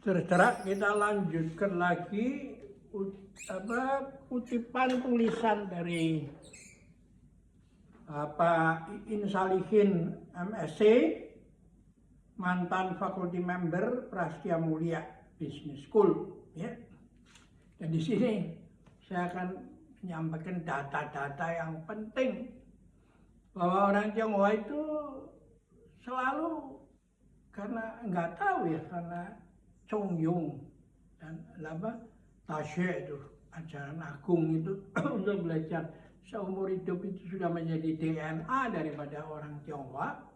Saudara, kita lanjutkan lagi kutipan tulisan dari Iin Salihin MSc, mantan faculty member Prasetya Mulia Business School, ya. Dan di sini saya akan menyampaikan data-data yang penting bahwa orang Tionghoa itu selalu karena nggak tahu ya, karena Chongyung dan Tashe itu ajaran agung itu untuk belajar seumur hidup itu sudah menjadi DNA daripada orang Tionghoa.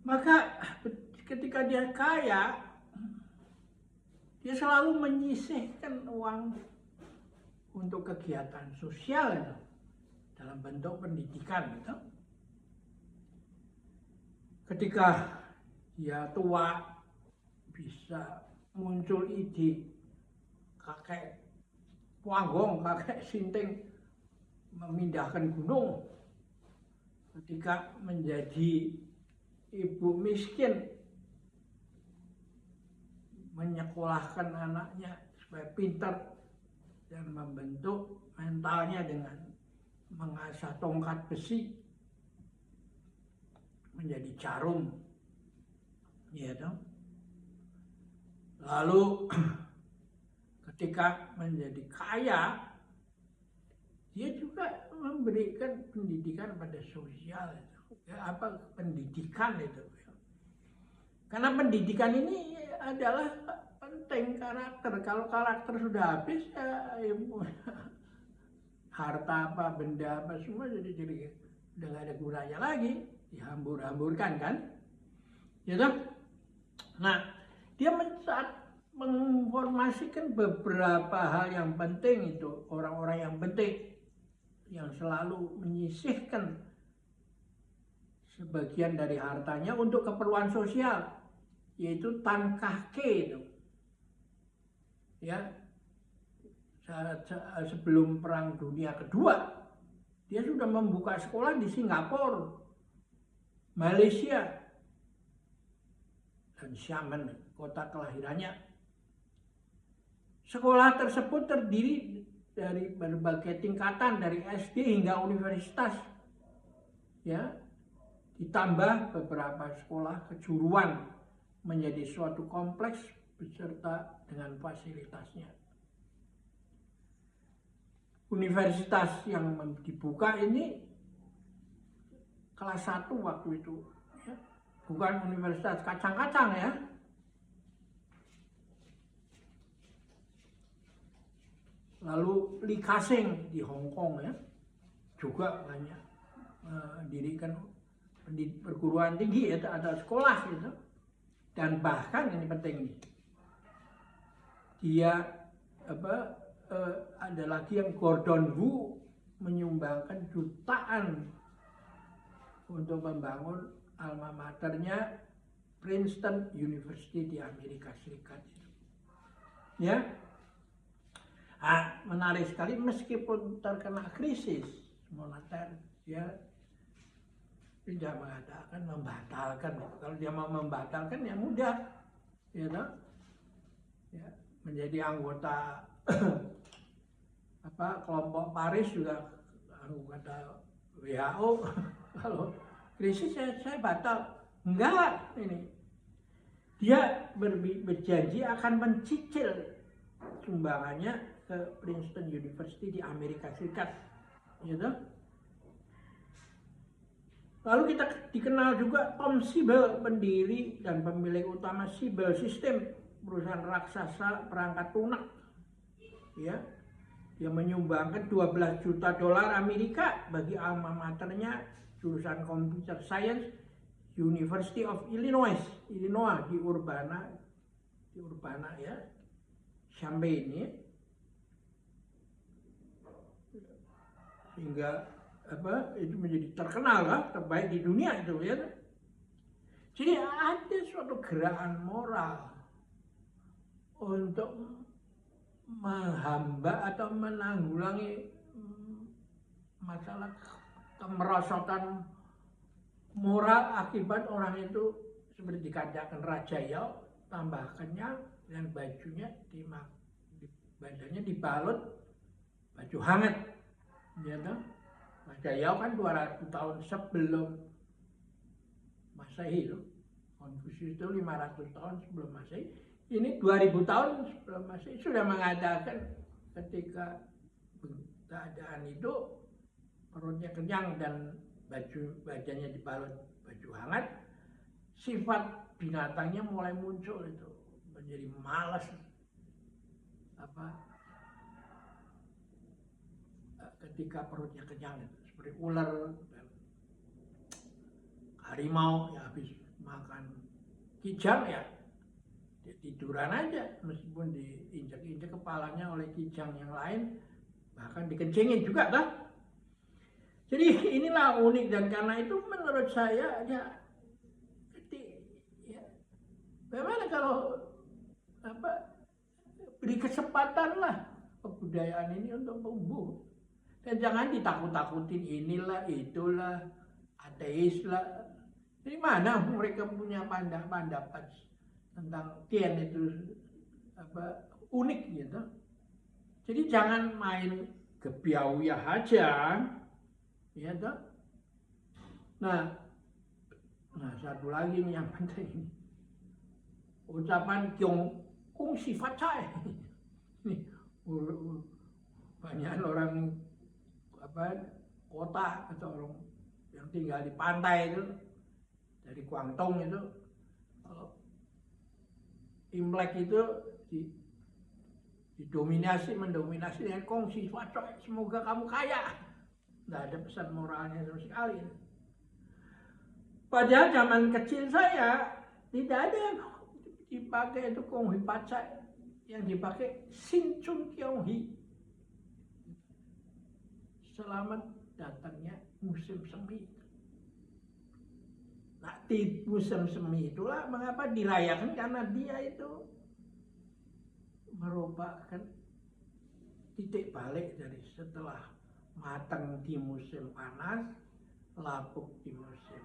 Maka ketika dia kaya, dia selalu menyisihkan uang untuk kegiatan sosial itu dalam bentuk pendidikan gitu. Ketika dia tua, bisa muncul ide kakek Puanggong, kakek Sinting memindahkan gunung. Ketika menjadi ibu miskin, menyekolahkan anaknya supaya pintar dan membentuk mentalnya dengan mengasah tongkat besi menjadi jarum, ya dong. Lalu ketika menjadi kaya, dia juga memberikan pendidikan pada sosial itu. Ya, pendidikan itu. Karena pendidikan ini adalah penting, karakter. Kalau karakter sudah habis, ya harta apa, benda apa semua jadi udah gak ada gunanya lagi, dihambur-hamburkan kan, gitu. Nah, dia saat menginformasikan beberapa hal yang penting itu, orang-orang yang penting yang selalu menyisihkan sebagian dari hartanya untuk keperluan sosial, yaitu Tan Kah Ke itu, ya. Sebelum Perang Dunia Kedua, dia sudah membuka sekolah di Singapura, Malaysia, dan Xiamen, kota kelahirannya. Sekolah tersebut terdiri dari berbagai tingkatan, dari SD hingga universitas, ya, ditambah beberapa sekolah kejuruan menjadi suatu kompleks beserta dengan fasilitasnya. Universitas yang dibuka ini kelas 1 waktu itu, ya. Bukan universitas kacang-kacang, ya. Lalu Lee Ka-shing di Hong Kong, ya, juga banyak mendirikan perguruan tinggi, ya, ada sekolah gitu. Dan bahkan ini penting nih, dia ada lagi yang Gordon Wu menyumbangkan jutaan untuk membangun alma maternya Princeton University di Amerika Serikat, ya. Menarik sekali, meskipun terkena krisis moneter, ya, tidak mengatakan membatalkan. Kalau dia mau membatalkan ya mudah, ya, ya, menjadi anggota kelompok Paris juga anggota WHO. Kalau krisis saya batal, enggak. Ini dia berjanji akan mencicil sumbangannya ke Princeton University di Amerika Serikat, gitu. Lalu kita dikenal juga Tom Siebel, pendiri dan pemilik utama Siebel System, perusahaan raksasa perangkat lunak, ya. Dia menyumbangkan 12 juta dolar Amerika bagi alma maternya jurusan Computer Science, University of Illinois di Urbana, ya, Champaign, ya. Sehingga itu menjadi terkenal lah, terbaik di dunia itu, ya. Jadi ada suatu gerakan moral untuk menghamba atau menanggulangi masalah kemerosotan moral akibat orang itu, seperti dikatakan Raja Yao, tambah kenyang dan bajunya badannya dibalut baju hangat, ya toh. Raja Yao kan 200 tahun sebelum Masehi itu. Konfusius itu 500 tahun sebelum Masehi. Ini 2000 tahun sebelum Masehi sudah mengatakan ketika keadaan itu perutnya kenyang dan badannya dibalut baju hangat, sifat binatangnya mulai muncul itu, menjadi malas ketika perutnya kenyang itu, seperti ular dan harimau ya habis makan kijang ya dia tiduran aja meskipun diinjak-injak kepalanya oleh kijang yang lain, bahkan dikencingin juga kan. Jadi inilah unik, dan karena itu menurut saya ya bagaimana kalau beri kesempatan lah kebudayaan ini untuk tumbuh. Dan jangan ditakut-takutin inilah, itulah, ateis lah. Dari mana mereka punya pendapat tentang Tian itu unik gitu. Jadi jangan main kebiawiyah aja, ya toh. Nah satu lagi nih yang penting ini. Ucapan kung sifat cai. Banyak orang kota atau orang yang tinggal di pantai itu dari Guangdong itu, kalau Imlek itu mendominasi dengan kongsi sifat, semoga kamu kaya. Nggak ada pesan moralnya sama sekali. Padahal zaman kecil saya tidak ada yang dipakai itu kongsi pacai, yang dipakai Sin Chun Kiong Hi. Selamat datangnya musim semi. Nah, di musim semi itulah mengapa dirayakan, karena dia itu merupakan titik balik dari setelah matang di musim panas, lapuk di musim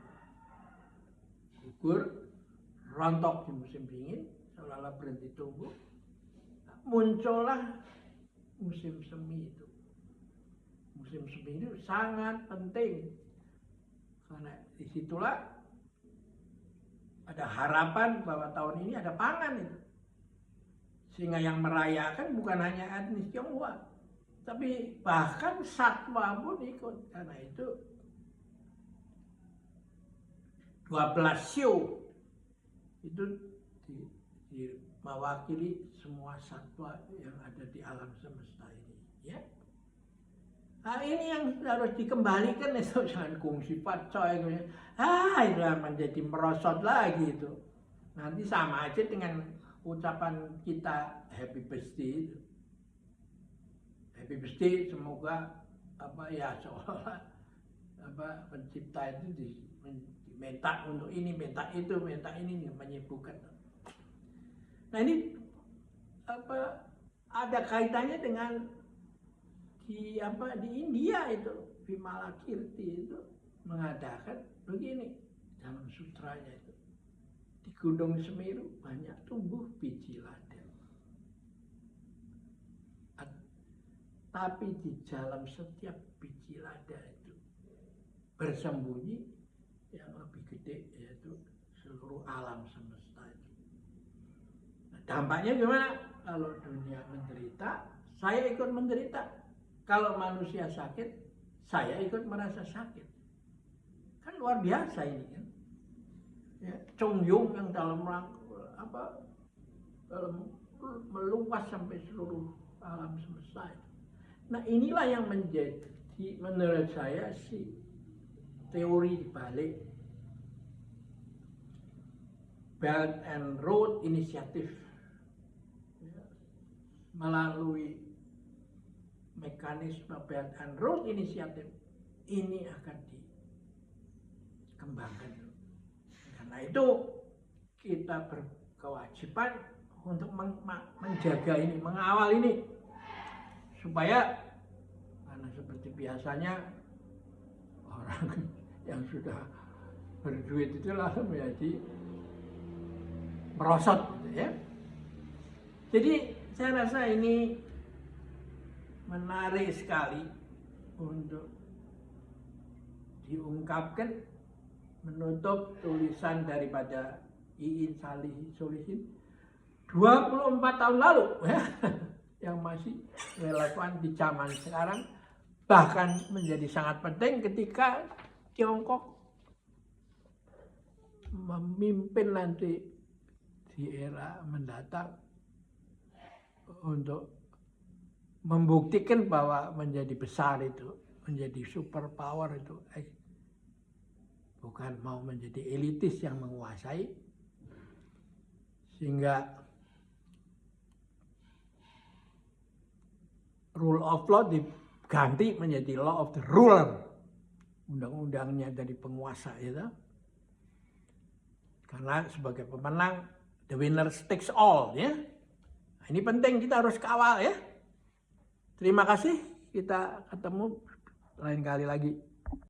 gugur, rontok di musim dingin, seolah-olah berhenti tumbuh. Muncullah musim semi itu. Musim semi itu sangat penting karena disitulah ada harapan bahwa tahun ini ada pangan itu, sehingga yang merayakan bukan hanya etnis Tionghoa, tapi bahkan satwa pun ikut. Karena itu 12 Xiu itu mewakili semua satwa yang ada di alam semesta ini, ya. Nah, ini yang harus dikembalikan itu, jangan kongsi pacoy. Itu menjadi merosot lagi itu. Nanti sama aja dengan ucapan kita happy birthday itu. Happy birthday, semoga seolah pencipta itu minta untuk ini, minta itu, minta ini, menyibukkan. Nah ini ada kaitannya dengan di India itu, Vimalakirti itu mengatakan begini dalam sutranya itu, di Gunung Semeru banyak tumbuh biji lada, tapi di dalam setiap biji lada itu bersembunyi yang lebih gede, yaitu seluruh alam semesta itu. Nah, dampaknya gimana? Kalau dunia menderita, saya ikut menderita. Kalau manusia sakit, saya ikut merasa sakit. Kan luar biasa ini kan. Ya, Chong Yung yang dalam meluas sampai seluruh alam semesta itu. Nah inilah yang menjadi menurut saya teori dibalik Belt and Road Initiative. Ya, melalui mekanisme Belt and Road Initiative ini akan dikembangkan. Karena itu kita berkewajiban untuk menjaga ini, mengawal ini, supaya karena seperti biasanya orang yang sudah berduit itu langsung menjadi merosot gitu ya. Jadi saya rasa ini menarik sekali untuk diungkapkan menutup tulisan daripada Iin Solihin 24 tahun lalu ya, yang masih relevan di zaman sekarang, bahkan menjadi sangat penting ketika Tiongkok memimpin nanti di era mendatang untuk membuktikan bahwa menjadi besar itu, menjadi super power itu bukan mau menjadi elitis yang menguasai, sehingga rule of law diganti menjadi law of the ruler, undang-undangnya dari penguasa itu. Karena sebagai pemenang the winner takes all ya. Nah, ini penting, kita harus kawal ya. Terima kasih, kita ketemu lain kali lagi.